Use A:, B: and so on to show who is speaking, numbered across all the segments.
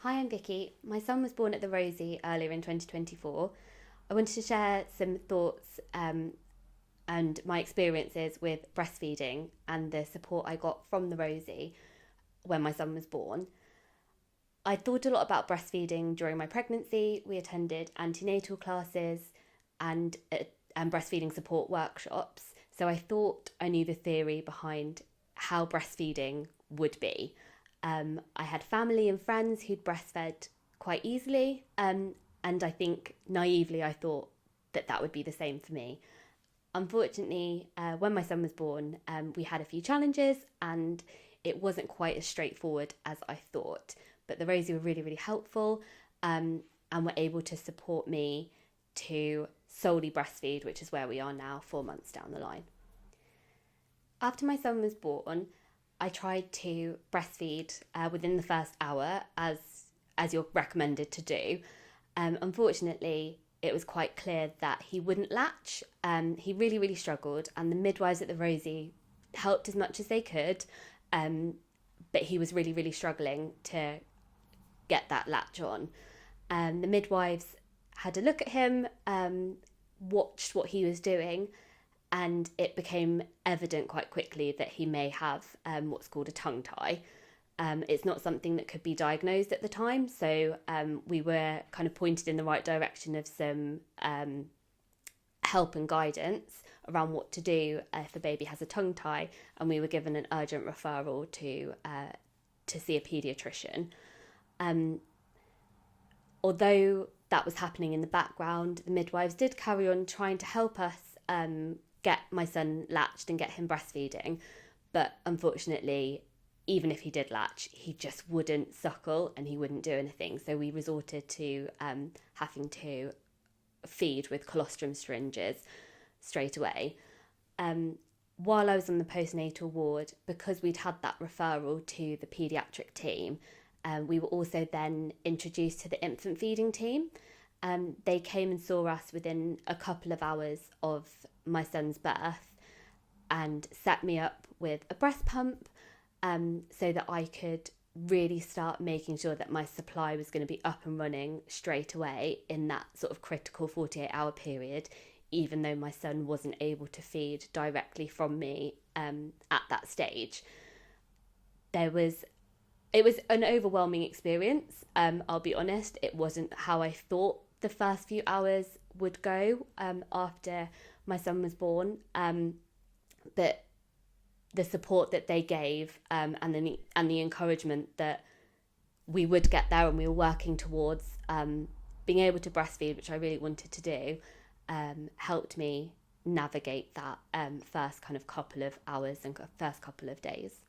A: Hi, I'm Vicky. My son was born at the Rosie earlier in 2024. I wanted to share some thoughts and my experiences with breastfeeding and the support I got from the Rosie when my son was born. I thought a lot about breastfeeding during my pregnancy. We attended antenatal classes and breastfeeding support workshops. So I thought I knew the theory behind how breastfeeding would be. I had family and friends who'd breastfed quite easily, and I think naively I thought that that would be the same for me. Unfortunately, when my son was born, we had a few challenges and it wasn't quite as straightforward as I thought. But the Rosie were really, really helpful and were able to support me to solely breastfeed, which is where we are now, 4 months down the line. After my son was born, I tried to breastfeed within the first hour, as you're recommended to do. Unfortunately, it was quite clear that he wouldn't latch. He really, really struggled, and the midwives at the Rosie helped as much as they could, but he was really, really struggling to get that latch on. The midwives had a look at him, watched what he was doing, and it became evident quite quickly that he may have what's called a tongue tie. It's not something that could be diagnosed at the time, so we were kind of pointed in the right direction of some help and guidance around what to do if a baby has a tongue tie, and we were given an urgent referral to see a paediatrician. Although that was happening in the background, the midwives did carry on trying to help us get my son latched and get him breastfeeding, but unfortunately, even if he did latch, he just wouldn't suckle and he wouldn't do anything. So we resorted to having to feed with colostrum syringes straight away. While I was on the postnatal ward, because we'd had that referral to the paediatric team, we were also then introduced to the infant feeding team. They came and saw us within a couple of hours of my son's birth and set me up with a breast pump, so that I could really start making sure that my supply was going to be up and running straight away in that sort of critical 48-hour period, even though my son wasn't able to feed directly from me at that stage. It was an overwhelming experience. I'll be honest, it wasn't how I thought the first few hours would go after my son was born, but the support that they gave and the encouragement that we would get there and we were working towards being able to breastfeed, which I really wanted to do, helped me navigate that first kind of couple of hours and first couple of days.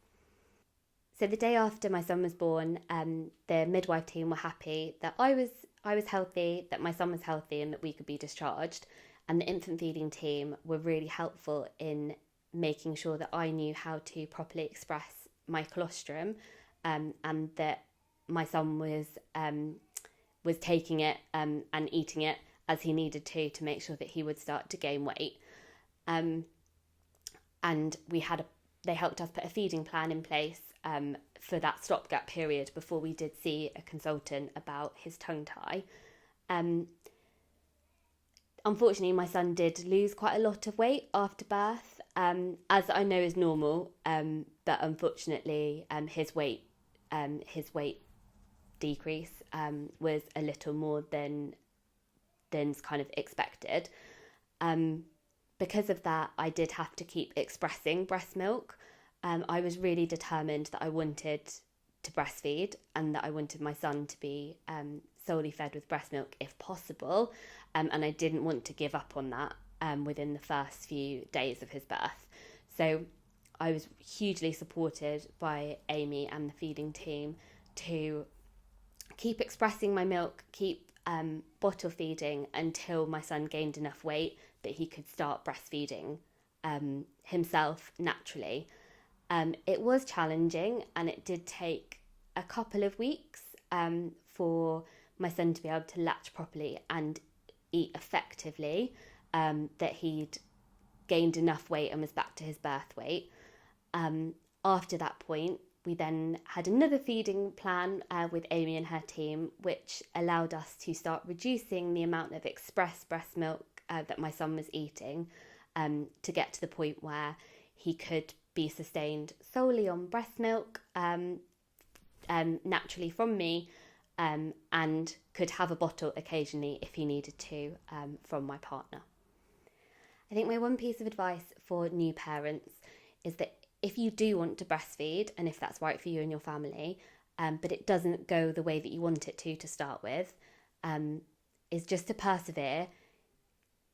A: So the day after my son was born, the midwife team were happy that I was healthy, that my son was healthy, and that we could be discharged. And the infant feeding team were really helpful in making sure that I knew how to properly express my colostrum, and that my son was taking it and eating it as he needed to make sure that he would start to gain weight. And they helped us put a feeding plan in place for that stopgap period before we did see a consultant about his tongue tie. Unfortunately, my son did lose quite a lot of weight after birth, as I know is normal, but unfortunately his weight decrease was a little more than kind of expected. Because of that, I did have to keep expressing breast milk. I was really determined that I wanted to breastfeed and that I wanted my son to be solely fed with breast milk if possible, and I didn't want to give up on that within the first few days of his birth. So I was hugely supported by Amy and the feeding team to keep expressing my milk, keep bottle feeding until my son gained enough weight that he could start breastfeeding himself naturally. It was challenging, and it did take a couple of weeks for my son to be able to latch properly and eat effectively, that he'd gained enough weight and was back to his birth weight. After that point, We then had another feeding plan with Amy and her team, which allowed us to start reducing the amount of express breast milk that my son was eating, to get to the point where he could be sustained solely on breast milk naturally from me, and could have a bottle occasionally if he needed to from my partner. I think my one piece of advice for new parents is that if you do want to breastfeed, and if that's right for you and your family, but it doesn't go the way that you want it to start with, is just to persevere.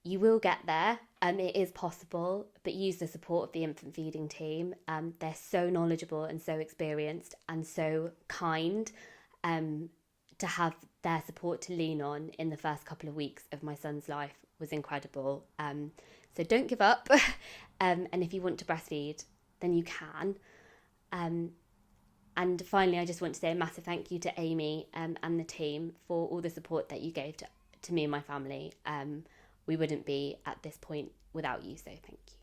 A: You will get there. It is possible, but use the support of the infant feeding team. They're so knowledgeable and so experienced and so kind. To have their support to lean on in the first couple of weeks of my son's life was incredible. So don't give up. And if you want to breastfeed, then you can. And finally, I just want to say a massive thank you to Amy and the team for all the support that you gave to me and my family. We wouldn't be at this point without you, so thank you.